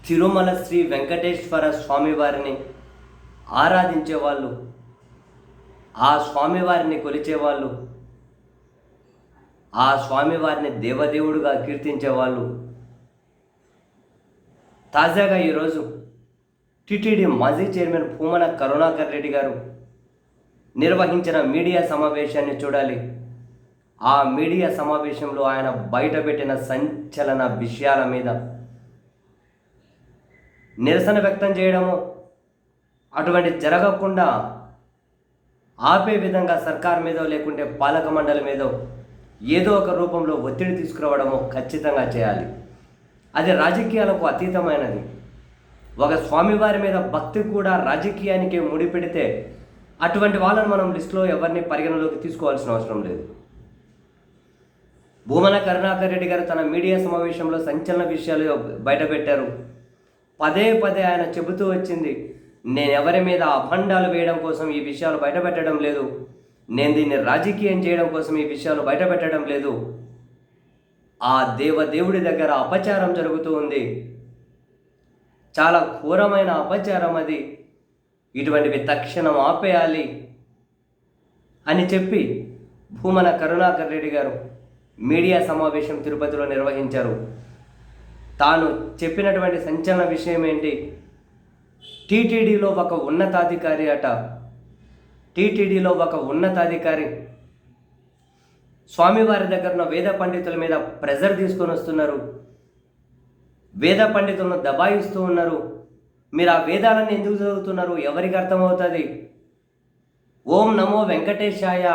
తిరుమల శ్రీ వెంకటేశ్వర స్వామివారిని ఆరాధించేవాళ్ళు, ఆ స్వామివారిని కొలిచేవాళ్ళు, ఆ స్వామివారిని దేవదేవుడుగా కీర్తించేవాళ్ళు తాజాగా ఈరోజు టిటిడి మాజీ చైర్మన్ భూమన కరుణాకర్ రెడ్డి గారు నిర్వహించిన మీడియా సమావేశాన్ని చూడాలి. ఆ మీడియా సమావేశంలో ఆయన బయటపెట్టిన సంచలన విషయాల మీద నిరసన వ్యక్తం చేయడము, అటువంటి జరగకుండా ఆపే విధంగా సర్కార్ మీదో లేకుంటే పాలక మండలి మీదో ఏదో ఒక రూపంలో ఒత్తిడి తీసుకురావడము ఖచ్చితంగా చేయాలి. అది రాజకీయాలకు అతీతమైనది. ఒక స్వామివారి మీద భక్తి కూడా రాజకీయానికి ముడిపెడితే అటువంటి వాళ్ళని మనం లిస్టులో ఎవరిని పరిగణలోకి తీసుకోవాల్సిన అవసరం లేదు. భూమన కరుణాకర్ రెడ్డి గారు తన మీడియా సమావేశంలో సంచలన విషయాలు బయటపెట్టారు. పదే పదే ఆయన చెబుతూ వచ్చింది, నేను ఎవరి మీద అభండాలు వేయడం కోసం ఈ విషయాలు బయటపెట్టడం లేదు, నేను దీన్ని రాజకీయం చేయడం కోసం ఈ విషయాలు బయటపెట్టడం లేదు, ఆ దేవదేవుడి దగ్గర అపచారం జరుగుతూ ఉంది, చాలా ఘోరమైన అపచారం అది, ఇటువంటివి తక్షణం ఆపేయాలి అని చెప్పి భూమన కరుణాకర్ రెడ్డి గారు మీడియా సమావేశం తిరుపతిలో నిర్వహించారు. తాను చెప్పినటువంటి సంచలన విషయం ఏంటి? టీటీడీలో ఒక ఉన్నతాధికారి టీటీడీలో ఒక ఉన్నతాధికారి స్వామివారి దగ్గర ఉన్న వేద పండితుల మీద ప్రెజర్ తీసుకొని వస్తున్నారు, వేద పండితులను దబాయిస్తూ ఉన్నారు. మీరు ఆ వేదాలను ఎందుకు చదువుతున్నారు? ఎవరికి అర్థమవుతుంది? ఓం నమో వెంకటేశాయ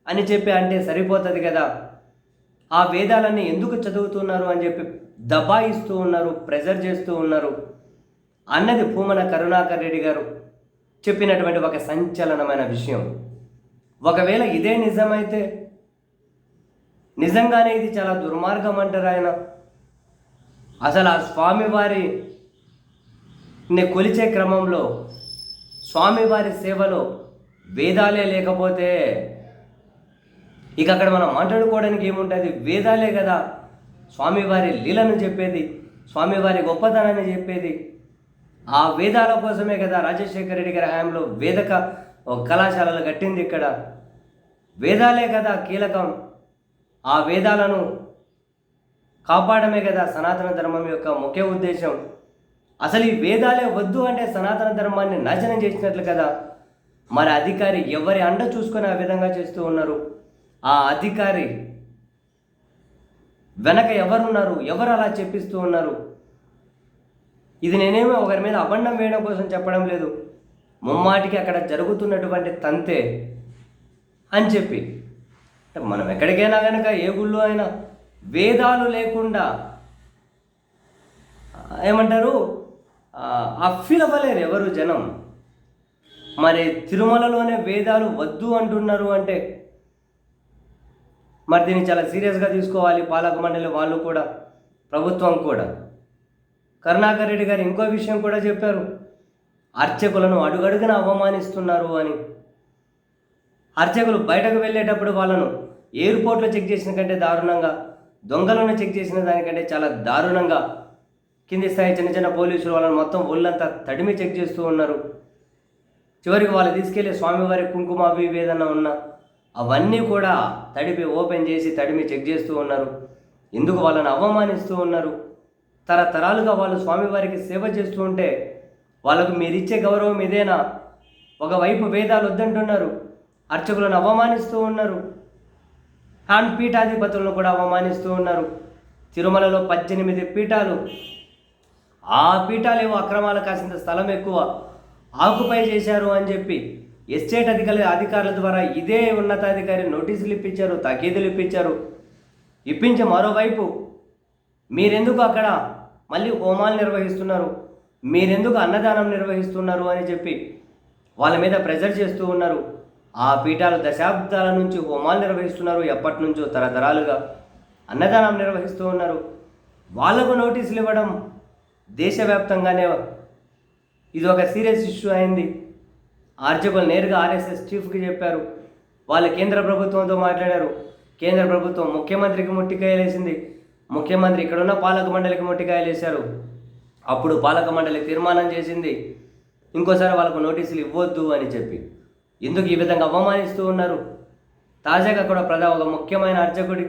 అని చెప్పి అంటే సరిపోతుంది కదా, ఆ వేదాలన్నీ ఎందుకు చదువుతున్నారు అని చెప్పి దబాయిస్తూ ఉన్నారు, ప్రెజర్ చేస్తూ ఉన్నారు అన్నది భూమన కరుణాకర్ రెడ్డి గారు చెప్పినటువంటి ఒక సంచలనమైన విషయం. ఒకవేళ ఇదే నిజమైతే నిజంగానే ఇది చాలా దుర్మార్గం అంటారు ఆయన. అసలు ఆ స్వామివారిని కొలిచే క్రమంలో స్వామివారి సేవలో వేదాలే లేకపోతే ఇక అక్కడ మనం మాట్లాడుకోవడానికి ఏముంటుంది? వేదాలే కదా స్వామివారి లీలను చెప్పేది, స్వామివారి గొప్పతనాన్ని చెప్పేది. ఆ వేదాల కోసమే కదా రాజశేఖర రెడ్డి గారి హయాంలో కళాశాలలు కట్టింది. ఇక్కడ వేదాలే కదా కీలకం. ఆ వేదాలను కాపాడమే కదా సనాతన ధర్మం యొక్క ముఖ్య ఉద్దేశం. అసలు ఈ వేదాలే వద్దు అంటే సనాతన ధర్మాన్ని నాశనం చేసినట్లు కదా. మరి అధికారి ఎవరి అండ చూసుకొని ఆ విధంగా చేస్తూ ఉన్నారు? ఆ అధికారి వెనక ఎవరున్నారు? ఎవరు అలా చెప్పిస్తూ ఉన్నారు? ఇది నేనేమో ఒకరి మీద అబండం వేయడం కోసం చెప్పడం లేదు, ముమ్మాటికి అక్కడ జరుగుతున్నటువంటి తంతే అని చెప్పి. మనం ఎక్కడికైనా కనుక ఏ గుళ్ళు అయినా వేదాలు లేకుండా ఏమంటారు ఫీల్ అవ్వలేరు ఎవరు జనం. మరి తిరుమలలోనే వేదాలు వద్దు అంటున్నారు అంటే మరి దీన్ని చాలా సీరియస్గా తీసుకోవాలి పాలక మండలి వాళ్ళు కూడా, ప్రభుత్వం కూడా. కరుణాకర్ రెడ్డి గారు ఇంకో విషయం కూడా చెప్పారు, అర్చకులను అడుగడుగున అవమానిస్తున్నారు అని. అర్చకులు బయటకు వెళ్ళేటప్పుడు వాళ్ళను ఎయిర్పోర్ట్లో చెక్ చేసిన కంటే దారుణంగా, దొంగలను చెక్ చేసిన దానికంటే చాలా దారుణంగా కింది స్థాయి చిన్న చిన్న పోలీసులు వాళ్ళని మొత్తం ఒళ్ళంతా తడిమి చెక్ చేస్తూ ఉన్నారు. చివరికి వాళ్ళు తీసుకెళ్లి స్వామివారి కుంకుమ అవి ఏదన్నా ఉన్నా అవన్నీ కూడా తడిపి ఓపెన్ చేసి తడిమి చెక్ చేస్తూ ఉన్నారు. ఎందుకు? వాళ్ళని అవమానిస్తూ ఉన్నారు. తరతరాలుగా వాళ్ళు స్వామివారికి సేవ చేస్తూ ఉంటే వాళ్ళకు మీరిచ్చే గౌరవం ఇదేనా? ఒకవైపు వేదాలు వద్దంటున్నారు, అర్చకులను అవమానిస్తూ ఉన్నారు, హ్యాండ్ పీఠాధిపతులను కూడా అవమానిస్తూ ఉన్నారు. తిరుమలలో 18 పీఠాలు, ఆ పీఠాలేమో అక్రమాలు కాసింత స్థలం ఎక్కువ ఆక్యుపై చేశారు అని చెప్పి ఎస్టేట్ అధికారుల ద్వారా ఇదే ఉన్నతాధికారి నోటీసులు ఇప్పించారు, తాకీదులు ఇప్పించారు. ఇప్పించి మరోవైపు మీరెందుకు అక్కడ మళ్ళీ హోమాలు నిర్వహిస్తున్నారు, మీరెందుకు అన్నదానం నిర్వహిస్తున్నారు అని చెప్పి వాళ్ళ మీద ప్రెజర్ చేస్తూ ఉన్నారు. ఆ పీఠాలు దశాబ్దాల నుంచి హోమాలు నిర్వహిస్తున్నారు, ఎప్పటి నుంచో తరతరాలుగా అన్నదానం నిర్వహిస్తూ ఉన్నారు. వాళ్లకు నోటీసులు ఇవ్వడం దేశవ్యాప్తంగానే ఇది ఒక సీరియస్ ఇష్యూ అయింది. అర్చకులు నేరుగా ఆర్ఎస్ఎస్ చీఫ్కి చెప్పారు, వాళ్ళు కేంద్ర ప్రభుత్వంతో మాట్లాడారు. కేంద్ర ప్రభుత్వం ముఖ్యమంత్రికి ముట్టికాయలేసింది, ముఖ్యమంత్రి ఇక్కడున్న పాలక మండలికి ముట్టికాయలేశారు. అప్పుడు పాలక మండలి తీర్మానం చేసింది ఇంకోసారి వాళ్ళకు నోటీసులు ఇవ్వద్దు అని చెప్పి. ఎందుకు ఈ విధంగా అవమానిస్తూ ఉన్నారు? తాజాగా కూడా ఒక ముఖ్యమైన అర్చకుడి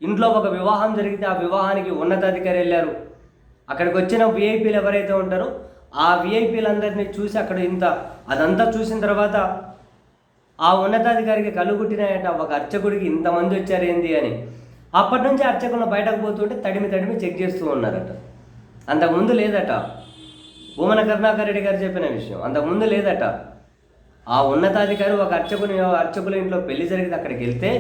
ఇంట్లో ఒక వివాహం జరిగితే ఆ వివాహానికి ఉన్నతాధికారి వెళ్ళారు. అక్కడికి వచ్చిన విఐపీలు ఎవరైతే ఉంటారో ఆ విఐపీలందరినీ చూసి అక్కడ అదంతా చూసిన తర్వాత ఆ ఉన్నతాధికారికి కలుగుట్టినాయట, ఒక అర్చకుడికి ఇంతమంది వచ్చారు ఏంది అని. అప్పటి నుంచి అర్చకులను బయటకు పోతుంటే తడిమి చెక్ చేస్తూ ఉన్నారట. అంతకుముందు లేదట. భూమన కరుణాకర్ రెడ్డి గారు చెప్పిన విషయం. అంతకుముందు లేదట. ఆ ఉన్నతాధికారి ఒక అర్చకుల ఇంట్లో పెళ్లి జరిగితే అక్కడికి వెళ్తే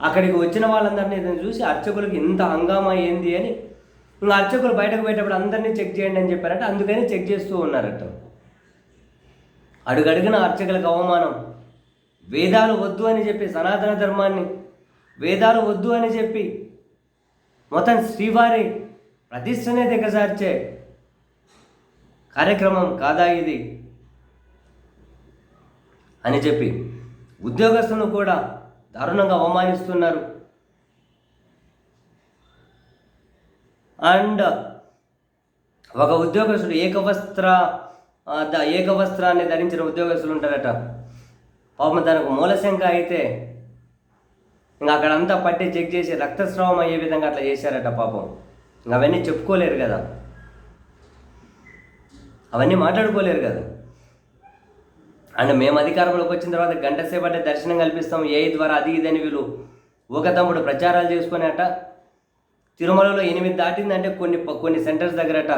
అక్కడికి వచ్చిన వాళ్ళందరినీ చూసి అర్చకులకి ఇంత హంగామా ఏంది అని ఇంకా అర్చకులు బయటకు పోయేటప్పుడు అందరినీ చెక్ చేయండి అని చెప్పారట. అందుకని చెక్ చేస్తూ ఉన్నారట. అడుగడుగున అర్చకులకు అవమానం. వేదాలు వద్దు అని చెప్పి సనాతన ధర్మాన్ని వేదాలు వద్దు అని చెప్పి మొత్తం శ్రీవారి ప్రతిష్టనే దిగజార్చే కార్యక్రమం కాదా ఇది అని చెప్పి ఉద్యోగస్తులను కూడా దారుణంగా అవమానిస్తున్నారు. అండ్ ఒక ఉద్యోగస్తుడు ఏకవస్త్రాన్ని ధరించిన ఉద్యోగస్తులు ఉంటారట. పాపం తనకు మూలశంక అయితే ఇంకా అక్కడంతా పట్టి చెక్ చేసి రక్తస్రావం అయ్యే విధంగా అట్లా చేశారట. పాపం ఇంకా అవన్నీ చెప్పుకోలేరు కదా, అవన్నీ మాట్లాడుకోలేరు కదా. అండ్ మేము అధికారంలోకి వచ్చిన తర్వాత గంట సేపట్టే దర్శనం కల్పిస్తాం ఏఐ ద్వారా అది ఇదని వీళ్ళు ఒక తమ్ముడు ప్రచారాలు చేసుకునేట. తిరుమలలో 8 దాటిందంటే కొన్ని సెంటర్స్ దగ్గరట,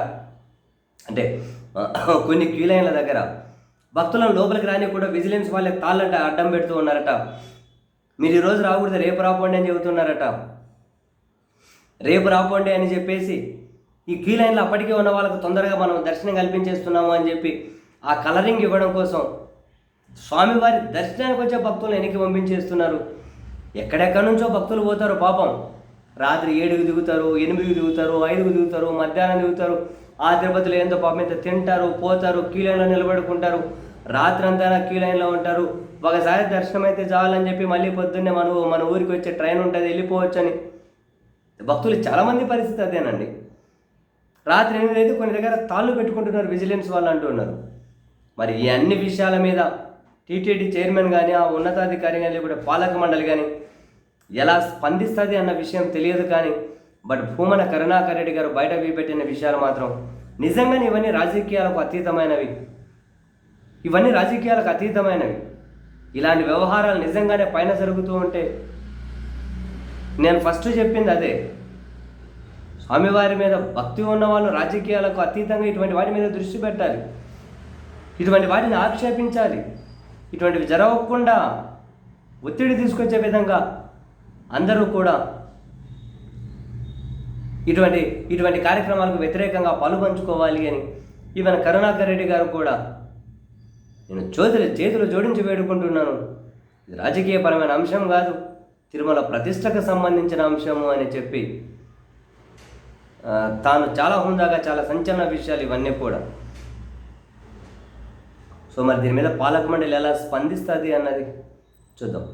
అంటే కొన్ని క్యూ లైన్ల దగ్గర భక్తులను లోపలికి రాని కూడా విజిలెన్స్ వాళ్ళే తాళ్ళంట అడ్డం పెడుతూ ఉన్నారట. మీరు ఈరోజు రాకూడదు, రేపు రాపోండి అని చెబుతున్నారట. రేపు రాపోండి అని చెప్పేసి ఈ క్యూ లైన్లో అప్పటికే ఉన్న వాళ్ళకు తొందరగా మనం దర్శనం కల్పించేస్తున్నాము అని చెప్పి ఆ కలరింగ్ ఇవ్వడం కోసం స్వామివారి దర్శనానికి వచ్చే భక్తులను వెనక్కి పంపించేస్తున్నారు. ఎక్కడెక్కడి నుంచో భక్తులు పోతారు. పాపం రాత్రి 7కి దిగుతారు, 8కి దిగుతారు, 5కి దిగుతారు, మధ్యాహ్నం దిగుతారు. ఆ తిరుపతిలో ఎంతో పాపం ఎంత తింటారు, పోతారు, క్యూ లైన్లో నిలబడుకుంటారు, రాత్రి అంతా క్యూ లైన్లో ఉంటారు. ఒకసారి దర్శనం అయితే చాలని చెప్పి మళ్ళీ పొద్దున్నే మన ఊరికి వచ్చే ట్రైన్ ఉంటుంది వెళ్ళిపోవచ్చు అని భక్తులు చాలామంది పరిస్థితి అదేనండి. రాత్రి 8 అయితే కొన్ని దగ్గర తాళ్ళు పెట్టుకుంటున్నారు విజిలెన్స్ వాళ్ళు అంటున్నారు. మరి ఈ అన్ని విషయాల మీద టీటీడీ చైర్మన్ కానీ ఆ ఉన్నతాధికారి కానీ లేకపోతే పాలక మండలి కానీ ఎలా స్పందిస్తుంది అన్న విషయం తెలియదు. కానీ బట్ భూమన కరుణాకర్ రెడ్డి గారు బయట పెట్టిన విషయాలు మాత్రం నిజంగానే ఇవన్నీ రాజకీయాలకు అతీతమైనవి. ఇలాంటి వ్యవహారాలు నిజంగానే పైన జరుగుతూ ఉంటే నేను ఫస్ట్ చెప్పింది అదే. స్వామివారి మీద భక్తి ఉన్న వాళ్ళు రాజకీయాలకు అతీతంగా ఇటువంటి వాటి మీద దృష్టి పెట్టాలి, ఇటువంటి వాటిని ఆక్షేపించాలి. ఇటువంటివి జరగకుండా ఒత్తిడి తీసుకొచ్చే విధంగా అందరూ కూడా ఇటువంటి కార్యక్రమాలకు వ్యతిరేకంగా పాలుపంచుకోవాలి అని ఈవెన్ కరుణాకర్ రెడ్డి గారు కూడా నేను చేతులు జోడించి వేడుకుంటున్నాను. ఇది రాజకీయపరమైన అంశం కాదు, తిరుమల ప్రతిష్టకు సంబంధించిన అంశము అని చెప్పి తాను చాలా హుందాగా చాలా సంచలన విషయాలు ఇవన్నీ కూడా. సో మరి దీని మీద పాలక మండలి ఎలా స్పందిస్తుంది అన్నది చూద్దాం.